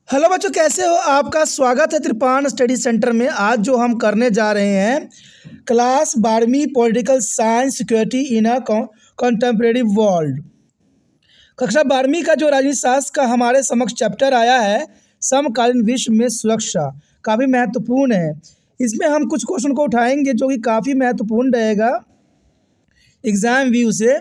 Hello बच्चों, कैसे हो? आपका स्वागत है त्रिपान स्टडी सेंटर में। आज जो हम करने जा रहे हैं क्लास 12वीं political science security in a contemporary world. कक्षा 12वीं का जो राजनीति शास्त्र का हमारे समक्ष चैप्टर आया है समकालीन विश्व में सुरक्षा, काफ़ी महत्वपूर्ण है। इसमें हम कुछ क्वेश्चन को उठाएंगे जो कि काफ़ी महत्वपूर्ण रहेगा एग्ज़ाम व्यू से।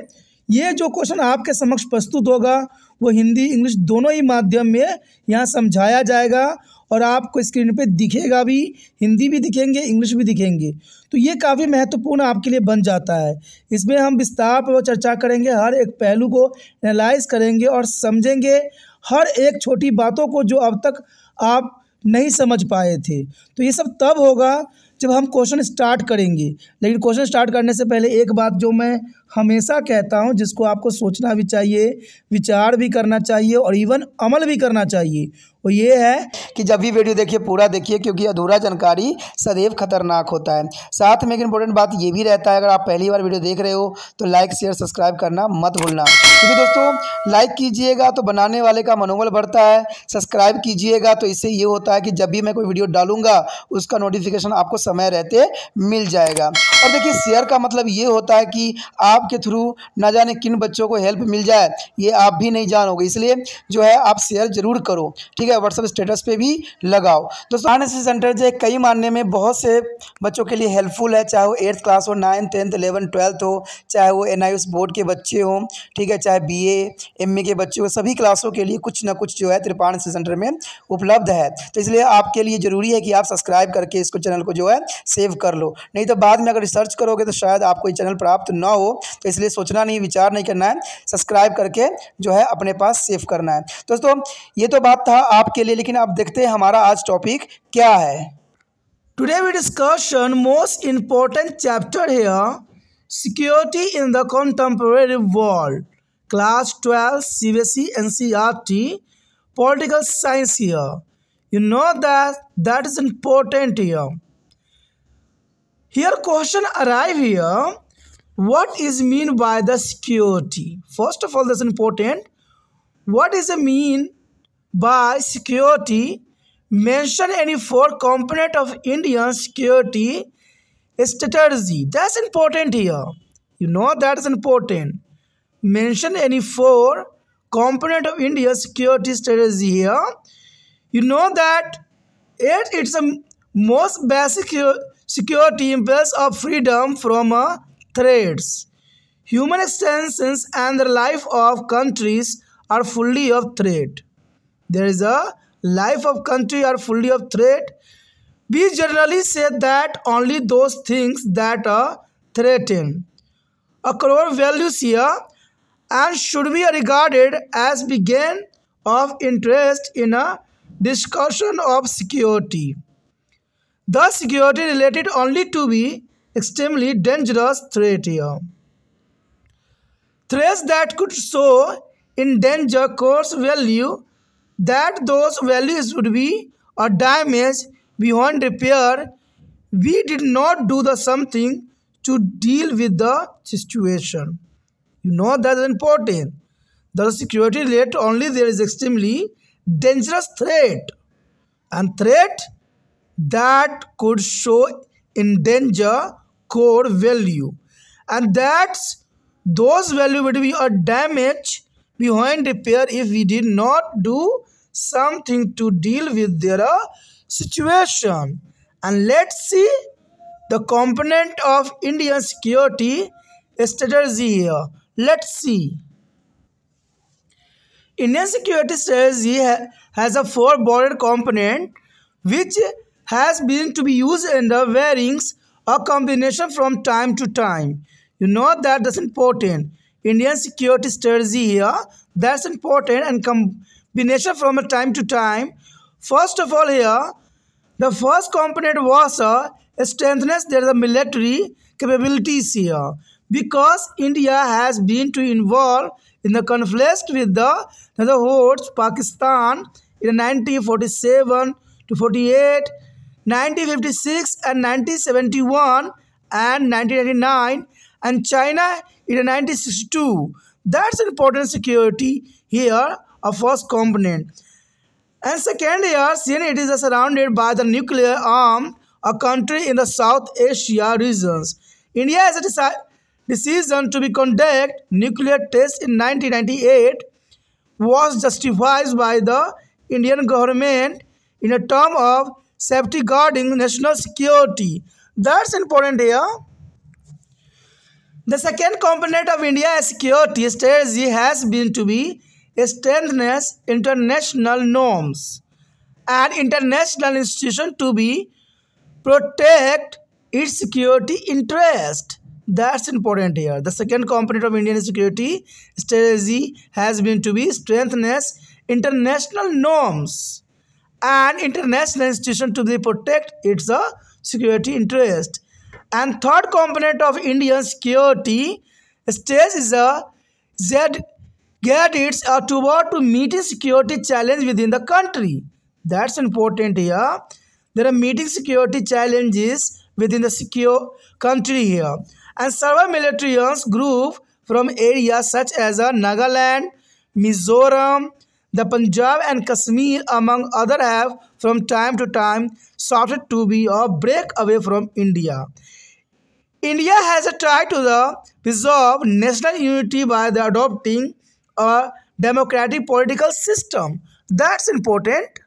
ये जो क्वेश्चन आपके समक्ष प्रस्तुत होगा वो हिंदी इंग्लिश दोनों ही माध्यम में यहाँ समझाया जाएगा और आपको स्क्रीन पे दिखेगा भी, हिंदी भी दिखेंगे इंग्लिश भी दिखेंगे। तो ये काफ़ी महत्वपूर्ण आपके लिए बन जाता है। इसमें हम विस्तार पर चर्चा करेंगे, हर एक पहलू को एनालाइज करेंगे और समझेंगे हर एक छोटी बातों को जो अब तक आप नहीं समझ पाए थे। तो ये सब तब होगा जब हम क्वेश्चन स्टार्ट करेंगे। लेकिन क्वेश्चन स्टार्ट करने से पहले एक बात जो मैं हमेशा कहता हूँ, जिसको आपको सोचना भी चाहिए, विचार भी करना चाहिए और इवन अमल भी करना चाहिए, वो ये है कि जब भी वीडियो देखिए पूरा देखिए, क्योंकि अधूरा जानकारी सदैव खतरनाक होता है। साथ में एक इंपॉर्टेंट बात ये भी रहता है, अगर आप पहली बार वीडियो देख रहे हो तो लाइक शेयर सब्सक्राइब करना मत भूलना, क्योंकि दोस्तों लाइक कीजिएगा तो बनाने वाले का मनोबल बढ़ता है, सब्सक्राइब कीजिएगा तो इससे ये होता है कि जब भी मैं कोई वीडियो डालूंगा उसका नोटिफिकेशन आपको समय रहते मिल जाएगा। और देखिए शेयर का मतलब ये होता है कि आपके थ्रू ना जाने किन बच्चों को हेल्प मिल जाए, ये आप भी नहीं जानोगे, इसलिए जो है आप शेयर जरूर करो, ठीक है। व्हाट्सएप स्टेटस पे भी लगाओ। दोस्तों आरएनएसएस सेंटर जो कई मानने में बहुत से बच्चों के लिए हेल्पफुल है, चाहे वो 8th क्लास हो, 9th 10th 11th 12th हो, चाहे वो एनआईएस बोर्ड के बच्चे हों, ठीक है, चाहे बीए एमए के बच्चे हो, सभी क्लासों के लिए कुछ ना कुछ जो है त्रिपान एनएसएस सेंटर में उपलब्ध है। तो इसलिए आपके लिए ज़रूरी है कि आप सब्सक्राइब करके इसको चैनल को जो है सेव कर लो, नहीं तो बाद में अगर रिसर्च करोगे तो शायद आपको ये चैनल प्राप्त ना हो। तो इसलिए सोचना नहीं, विचार नहीं करना है, सब्सक्राइब करके जो है अपने पास सेव करना है। दोस्तों ये तो बात था आपके लिए, लेकिन आप देखते हैं हमारा आज टॉपिक क्या है। Today we discussion most important chapter here, security in the contemporary world, class 12 CBSE NCERT political science here. You know that is important here. Here question arrive here, what is mean by the security? First of all, that's important. What is the mean by security? Mention any 4 component of Indian security strategy. That's important here. You know that is important. Mention any 4 component of India's security strategy here. You know that it's a most basic security impulse of freedom from threats. Human existence and the life of countries are fully of threat. There is a life of country are fully of threat. We generally say that only those things that are threatened. A core values here and should be regarded as beginning of interest in a discussion of security. The security related only to be extremely dangerous threat here. Threats that could so endanger course value that those values would be a damage beyond repair. We did not do the something to deal with the situation. You know that is important. The security related only there is extremely dangerous threat and threat that could show endanger core value, and that's those value would be a damage behind repair if we did not do something to deal with their situation. And let's see the component of Indian security strategy here. Let's see. Indian security strategy has a 4 bordered component which has been to be used in the varying a combination from time to time. You know that's important. Indian security strategy here, that's important, and combination from a time to time. First of all here, the first component was strengthness there is a military capabilities here, because India has been to involve in the conflict with the hosts Pakistan in 1947 to 48, 1956 and 1971 and 1999, and China in 1962. That's important security here, a first component. And second here, since it is surrounded by the nuclear arm, a country in the South Asia regions, India has a decision to be conduct nuclear tests in 1998 was justified by the Indian government in a term of safeguarding national security. That's important here. The second component of India's security strategy has been to be strengthen international norms and international institutions to be protect its security interest. That's important here. The second component of Indian security strategy has been to be strengthen international norms and international institutions to be protect its security interest. And third component of Indian security strategy is it's toward to meeting security challenge within the country. That's important here. There are meeting security challenges within the secure country here. And several military group from areas such as Nagaland, Mizoram, the Punjab and Kashmir among other have from time to time sought to be a break away from India. India has tried to preserve national unity by adopting a democratic political system. That's important.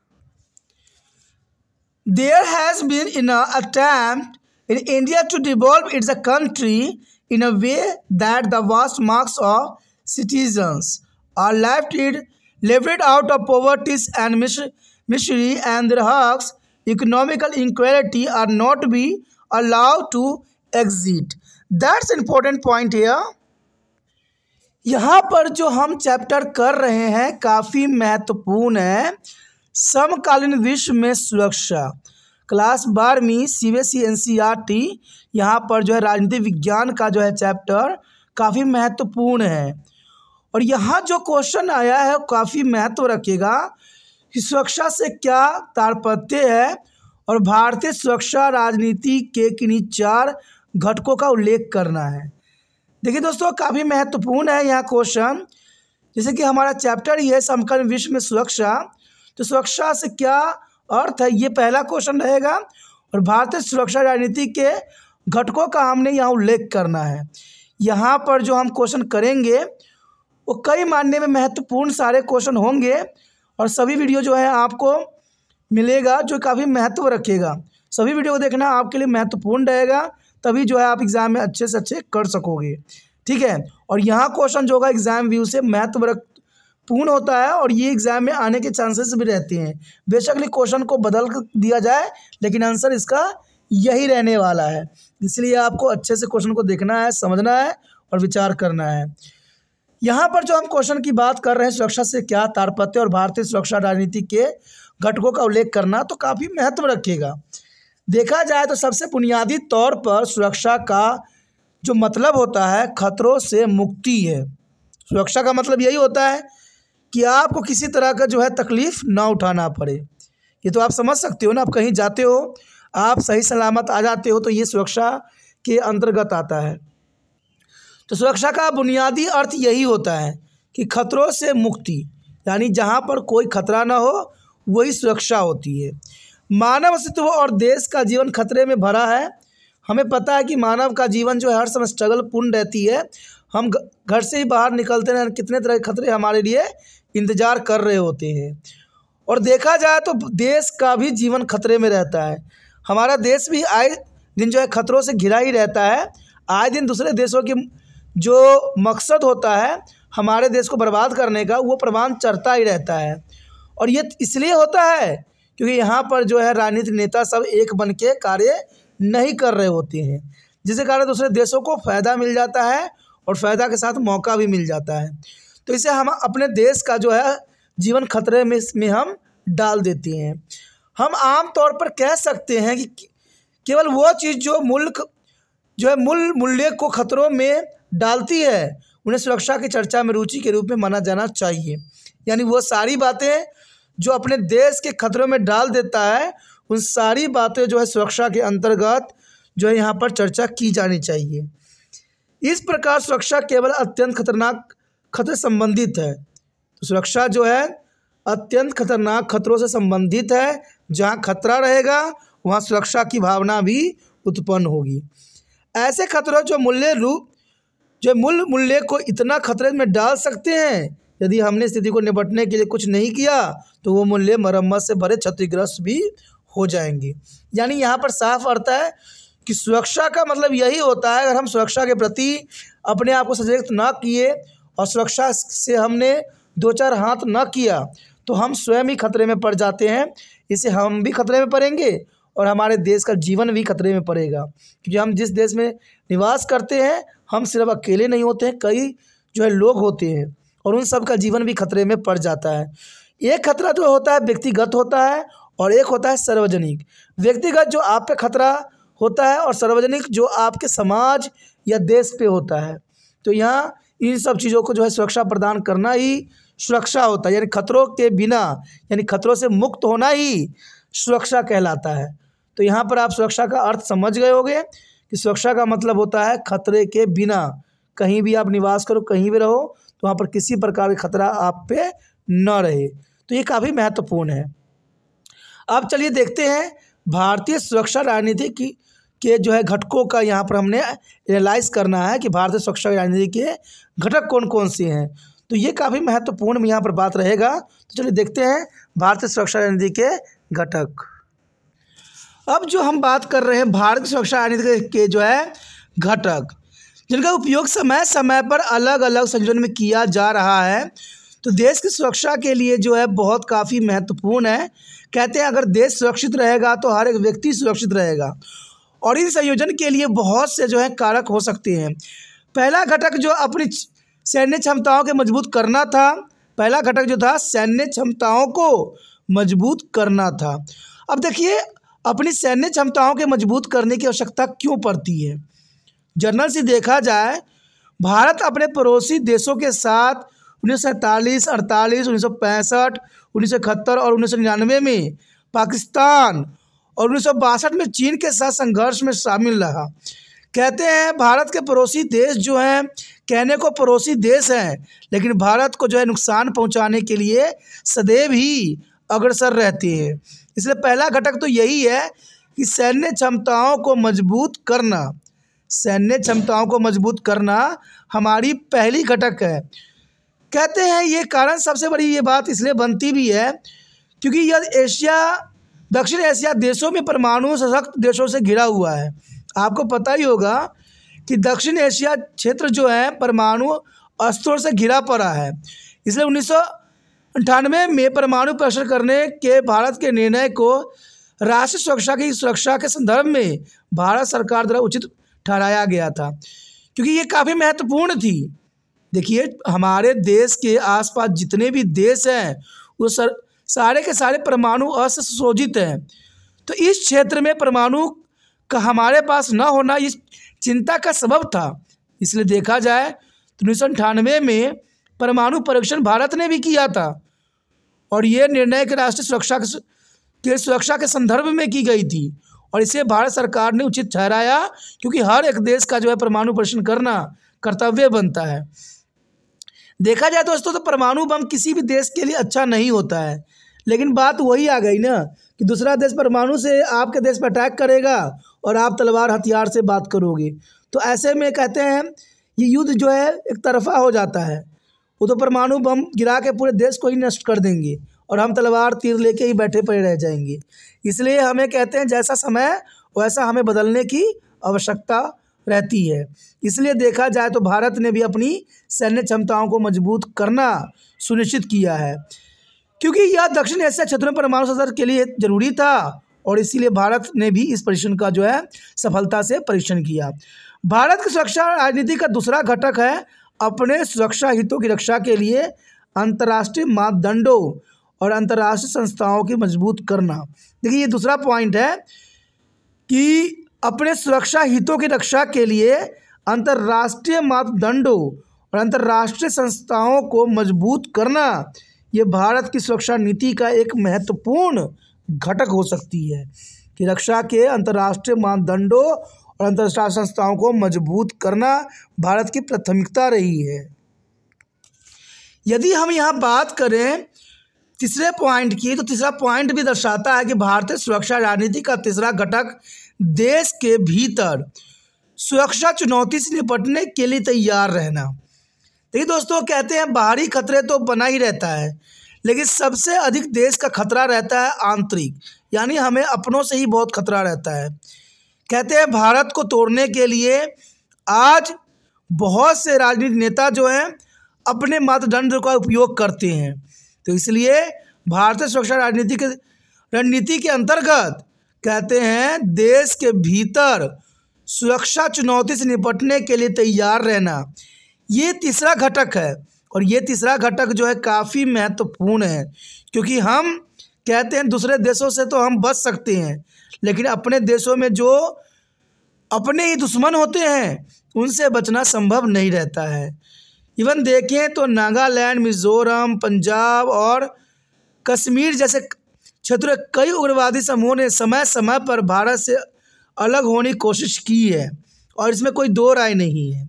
There has been an attempt in India to develop its country in a way that the vast masses of citizens are left out of poverty and misery, and their hopes economical inequality are not to be allowed to exist. That's important point here. यहाँ पर जो हम chapter कर रहे हैं काफ़ी महत्वपूर्ण है। समकालीन विश्व में सुरक्षा, क्लास 12वीं CBSE NCERT, यहाँ पर जो है राजनीति विज्ञान का जो है चैप्टर काफ़ी महत्वपूर्ण है। और यहाँ जो क्वेश्चन आया है वो काफ़ी महत्व रखेगा कि सुरक्षा से क्या तात्पर्य है और भारतीय सुरक्षा राजनीति के किन्हीं 4 घटकों का उल्लेख करना है। देखिए दोस्तों, काफ़ी महत्वपूर्ण है यहाँ क्वेश्चन। जैसे कि हमारा चैप्टर ही है समकालीन विश्व में सुरक्षा, तो सुरक्षा से क्या अर्थ है, ये पहला क्वेश्चन रहेगा। और भारतीय सुरक्षा राजनीति के घटकों का हमने यहाँ उल्लेख करना है। यहाँ पर जो हम क्वेश्चन करेंगे वो कई मायने में महत्वपूर्ण सारे क्वेश्चन होंगे और सभी वीडियो जो है आपको मिलेगा जो काफ़ी महत्व रखेगा। सभी वीडियो को देखना आपके लिए महत्वपूर्ण रहेगा, तभी जो है आप एग्ज़ाम में अच्छे से अच्छे कर सकोगे। ठीक है, और यहाँ क्वेश्चन जो होगा एग्ज़ाम व्यू से महत्वपूर्ण होता है और ये एग्ज़ाम में आने के चांसेस भी रहते हैं। बेशक क्वेश्चन को बदल दिया जाए लेकिन आंसर इसका यही रहने वाला है। इसलिए आपको अच्छे से क्वेश्चन को देखना है, समझना है और विचार करना है। यहाँ पर जो हम क्वेश्चन की बात कर रहे हैं सुरक्षा से क्या तात्पर्य और भारतीय सुरक्षा राजनीति के घटकों का उल्लेख करना, तो काफ़ी महत्व रखेगा। देखा जाए तो सबसे बुनियादी तौर पर सुरक्षा का जो मतलब होता है खतरों से मुक्ति है। सुरक्षा का मतलब यही होता है कि आपको किसी तरह का जो है तकलीफ़ ना उठाना पड़े। ये तो आप समझ सकते हो ना, आप कहीं जाते हो, आप सही सलामत आ जाते हो, तो ये सुरक्षा के अंतर्गत आता है। तो सुरक्षा का बुनियादी अर्थ यही होता है कि खतरों से मुक्ति, यानी जहाँ पर कोई खतरा ना हो वही सुरक्षा होती है। मानव अस्तित्व और देश का जीवन खतरे में भरा है। हमें पता है कि मानव का जीवन जो है हर समय स्ट्रगल पूर्ण रहती है। हम घर से ही बाहर निकलते हैं, कितने तरह के खतरे हमारे लिए इंतज़ार कर रहे होते हैं। और देखा जाए तो देश का भी जीवन खतरे में रहता है। हमारा देश भी आए दिन जो है खतरों से घिरा ही रहता है। आए दिन दूसरे देशों की जो मकसद होता है हमारे देश को बर्बाद करने का, वो प्रमाण चढ़ता ही रहता है। और ये इसलिए होता है क्योंकि यहाँ पर जो है राजनीतिक नेता सब एक बन के कार्य नहीं कर रहे होते हैं, जिसके कारण दूसरे देशों को फ़ायदा मिल जाता है और फ़ायदा के साथ मौका भी मिल जाता है। तो इसे हम अपने देश का जो है जीवन खतरे में हम डाल देते हैं। हम आम तौर पर कह सकते हैं कि केवल वो चीज़ जो मुल्क जो है मूल्य को खतरों में डालती है उन्हें सुरक्षा की चर्चा में रुचि के रूप में माना जाना चाहिए। यानी वो सारी बातें जो अपने देश के खतरों में डाल देता है, उन सारी बातें जो है सुरक्षा के अंतर्गत जो है यहाँ पर चर्चा की जानी चाहिए। इस प्रकार सुरक्षा केवल अत्यंत खतरनाक खतरे संबंधित है। तो सुरक्षा जो है अत्यंत खतरनाक खतरों से संबंधित है। जहाँ खतरा रहेगा वहाँ सुरक्षा की भावना भी उत्पन्न होगी। ऐसे खतरों जो मूल मूल्य को इतना खतरे में डाल सकते हैं, यदि हमने स्थिति को निपटने के लिए कुछ नहीं किया तो वो मूल्य मरम्मत से भरे क्षतिग्रस्त भी हो जाएंगे। यानी यहाँ पर साफ अर्थ है कि सुरक्षा का मतलब यही होता है, अगर हम सुरक्षा के प्रति अपने आप को सजग ना किए और सुरक्षा से हमने दो चार हाथ ना किया तो हम स्वयं ही खतरे में पड़ जाते हैं। इससे हम भी खतरे में पड़ेंगे और हमारे देश का जीवन भी खतरे में पड़ेगा, क्योंकि हम जिस देश में निवास करते हैं हम सिर्फ अकेले नहीं होते हैं, कई जो है लोग होते हैं और उन सब का जीवन भी खतरे में पड़ जाता है। एक खतरा जो होता है व्यक्तिगत होता है और एक होता है सार्वजनिक। व्यक्तिगत जो आप पे खतरा होता है और सार्वजनिक जो आपके समाज या देश पे होता है। तो यहाँ इन सब चीज़ों को जो है सुरक्षा प्रदान करना ही सुरक्षा होता है, यानी खतरों के बिना, यानी खतरों से मुक्त होना ही सुरक्षा कहलाता है। तो यहाँ पर आप सुरक्षा का अर्थ समझ गए होंगे कि सुरक्षा का मतलब होता है खतरे के बिना। कहीं भी आप निवास करो, कहीं भी रहो, तो वहाँ पर किसी प्रकार का खतरा आप पे न रहे। तो ये काफ़ी महत्वपूर्ण है। अब चलिए देखते हैं भारतीय सुरक्षा राजनीति के जो है घटकों का यहाँ पर हमने एनालाइज करना है कि भारतीय सुरक्षा राजनीति के घटक कौन कौन से हैं। तो ये काफ़ी महत्वपूर्ण यहाँ पर बात रहेगा। तो चलिए देखते हैं भारतीय सुरक्षा राजनीति के घटक। अब जो हम बात कर रहे हैं भारतीय सुरक्षा राजनीति के जो है घटक, जिनका उपयोग समय समय पर अलग अलग संयोजन में किया जा रहा है, तो देश की सुरक्षा के लिए जो है बहुत काफ़ी महत्वपूर्ण है। कहते हैं अगर देश सुरक्षित रहेगा तो हर एक व्यक्ति सुरक्षित रहेगा, और इन संयोजन के लिए बहुत से जो है कारक हो सकते हैं। पहला घटक जो अपनी सैन्य क्षमताओं के मजबूत करना था, पहला घटक जो था सैन्य क्षमताओं को मजबूत करना था। अब देखिए अपनी सैन्य क्षमताओं के मजबूत करने की आवश्यकता क्यों पड़ती है। जनरल से देखा जाए, भारत अपने पड़ोसी देशों के साथ 1947, 48, 1965, 1971 और 1999 में पाकिस्तान और 1962 में चीन के साथ संघर्ष में शामिल रहा। कहते हैं भारत के पड़ोसी देश जो हैं, कहने को पड़ोसी देश हैं, लेकिन भारत को जो है नुकसान पहुंचाने के लिए सदैव ही अग्रसर रहते हैं। इसलिए पहला घटक तो यही है कि सैन्य क्षमताओं को मजबूत करना, सैन्य क्षमताओं को मजबूत करना हमारी पहली घटक है। कहते हैं ये कारण सबसे बड़ी ये बात इसलिए बनती भी है क्योंकि यह दक्षिण एशिया देशों में परमाणु सशक्त देशों से घिरा हुआ है। आपको पता ही होगा कि दक्षिण एशिया क्षेत्र जो है परमाणु अस्त्रों से घिरा पड़ा है। इसलिए 1998 में परमाणु परीक्षण करने के भारत के निर्णय को राष्ट्रीय सुरक्षा के संदर्भ में भारत सरकार द्वारा उचित ठहराया गया था, क्योंकि ये काफ़ी महत्वपूर्ण थी। देखिए हमारे देश के आसपास जितने भी देश हैं वो सारे के सारे परमाणु अस्त्र सुसज्जित हैं। तो इस क्षेत्र में परमाणु का हमारे पास न होना इस चिंता का सबब था। इसलिए देखा जाए तो 1998 में परमाणु परीक्षण भारत ने भी किया था, और ये निर्णय के राष्ट्रीय सुरक्षा के संदर्भ में की गई थी, और इसे भारत सरकार ने उचित ठहराया, क्योंकि हर एक देश का जो है परमाणु परीक्षण करना कर्तव्य बनता है। देखा जाए दोस्तों तो परमाणु बम किसी भी देश के लिए अच्छा नहीं होता है, लेकिन बात वही आ गई ना कि दूसरा देश परमाणु से आपके देश पर अटैक करेगा और आप तलवार हथियार से बात करोगे, तो ऐसे में कहते हैं ये युद्ध जो है एक तरफा हो जाता है। वो तो परमाणु बम गिरा के पूरे देश को ही नष्ट कर देंगे और हम तलवार तीर लेके ही बैठे पड़े रह जाएंगे। इसलिए हमें कहते हैं जैसा समय वैसा हमें बदलने की आवश्यकता रहती है। इसलिए देखा जाए तो भारत ने भी अपनी सैन्य क्षमताओं को मजबूत करना सुनिश्चित किया है, क्योंकि यह दक्षिण एशिया क्षेत्र में परमाणु शस्त्र के लिए जरूरी था, और इसीलिए भारत ने भी इस परीक्षण का जो है सफलता से परीक्षण किया। भारत की सुरक्षा राजनीति का दूसरा घटक है अपने सुरक्षा हितों की रक्षा के लिए अंतर्राष्ट्रीय मापदंडों और अंतर्राष्ट्रीय संस्थाओं की मजबूत करना। देखिए ये दूसरा पॉइंट है कि अपने सुरक्षा हितों की रक्षा के लिए अंतर्राष्ट्रीय मापदंडों और अंतर्राष्ट्रीय संस्थाओं को मजबूत करना, ये भारत की सुरक्षा नीति का एक महत्वपूर्ण घटक हो सकती है कि रक्षा के अंतर्राष्ट्रीय मापदंडों और अंतर्राष्ट्रीय संस्थाओं को मजबूत करना भारत की प्राथमिकता रही है। यदि हम यहाँ बात करें तीसरे पॉइंट की, तो तीसरा पॉइंट भी दर्शाता है कि भारतीय सुरक्षा राजनीति का तीसरा घटक देश के भीतर सुरक्षा चुनौती से निपटने के लिए तैयार रहना। देखिए दोस्तों, कहते हैं बाहरी खतरे तो बना ही रहता है, लेकिन सबसे अधिक देश का खतरा रहता है आंतरिक, यानी हमें अपनों से ही बहुत खतरा रहता है। कहते हैं भारत को तोड़ने के लिए आज बहुत से राजनीतिक नेता जो हैं अपने मापदंड का उपयोग करते हैं। तो इसलिए भारतीय सुरक्षा रणनीति के अंतर्गत कहते हैं देश के भीतर सुरक्षा चुनौती से निपटने के लिए तैयार रहना, ये तीसरा घटक है। और ये तीसरा घटक जो है काफ़ी महत्वपूर्ण है, क्योंकि हम कहते हैं दूसरे देशों से तो हम बच सकते हैं, लेकिन अपने देशों में जो अपने ही दुश्मन होते हैं उनसे बचना संभव नहीं रहता है। इवन देखें तो नागालैंड, मिज़ोरम, पंजाब और कश्मीर जैसे क्षेत्रों में कई उग्रवादी समूहों ने समय समय पर भारत से अलग होने की कोशिश की है, और इसमें कोई दो राय नहीं है।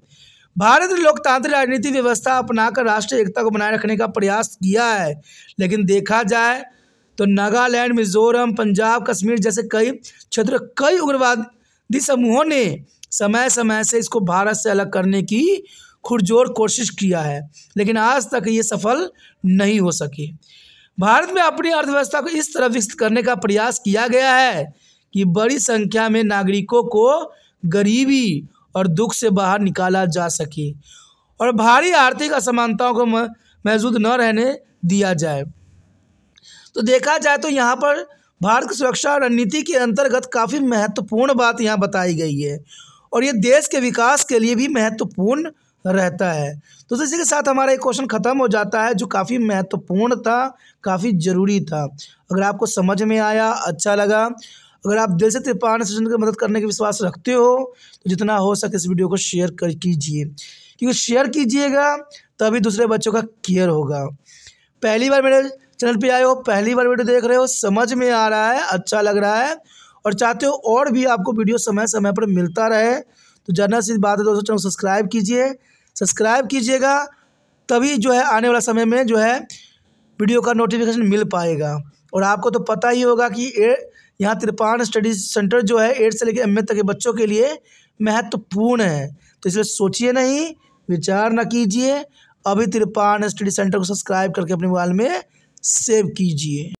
भारत ने लोकतांत्रिक राजनीतिक व्यवस्था अपनाकर राष्ट्रीय एकता को बनाए रखने का प्रयास किया है, लेकिन देखा जाए तो नागालैंड, मिज़ोरम, पंजाब, कश्मीर जैसे कई क्षेत्र कई उग्रवादी समूहों ने समय समय से इसको भारत से अलग करने की खुरजोर कोशिश किया है, लेकिन आज तक ये सफल नहीं हो सकी। भारत में अपनी अर्थव्यवस्था को इस तरह विकसित करने का प्रयास किया गया है कि बड़ी संख्या में नागरिकों को गरीबी और दुख से बाहर निकाला जा सके और भारी आर्थिक असमानताओं को मौजूद न रहने दिया जाए। तो देखा जाए तो यहाँ पर भारत की सुरक्षा रणनीति के अंतर्गत काफ़ी महत्वपूर्ण बात यहाँ बताई गई है, और ये देश के विकास के लिए भी महत्वपूर्ण रहता है। तो इसी के साथ हमारा एक क्वेश्चन ख़त्म हो जाता है जो काफ़ी महत्वपूर्ण था, काफ़ी ज़रूरी था। अगर आपको समझ में आया, अच्छा लगा, अगर आप दिल से त्रिपाठी स्टूडेंट की मदद करने का विश्वास रखते हो तो जितना हो सके इस वीडियो को शेयर कीजिए, क्योंकि शेयर कीजिएगा तभी दूसरे बच्चों का केयर होगा। पहली बार मेरे चैनल पे आए हो, पहली बार वीडियो देख रहे हो, समझ में आ रहा है, अच्छा लग रहा है और चाहते हो और भी आपको वीडियो समय समय पर मिलता रहे, तो जानना सी बात है दोस्तों, चैनल सब्सक्राइब कीजिए। सब्सक्राइब कीजिएगा तभी जो है आने वाला समय में जो है वीडियो का नोटिफिकेशन मिल पाएगा। और आपको तो पता ही होगा कि यहाँ त्रिपाठी स्टडी सेंटर जो है 8 से लेकर MA तक के बच्चों के लिए महत्वपूर्ण है। तो इसलिए सोचिए नहीं, विचार न कीजिए, अभी त्रिपाठी स्टडी सेंटर को सब्सक्राइब करके अपने मोबाइल में सेव कीजिए।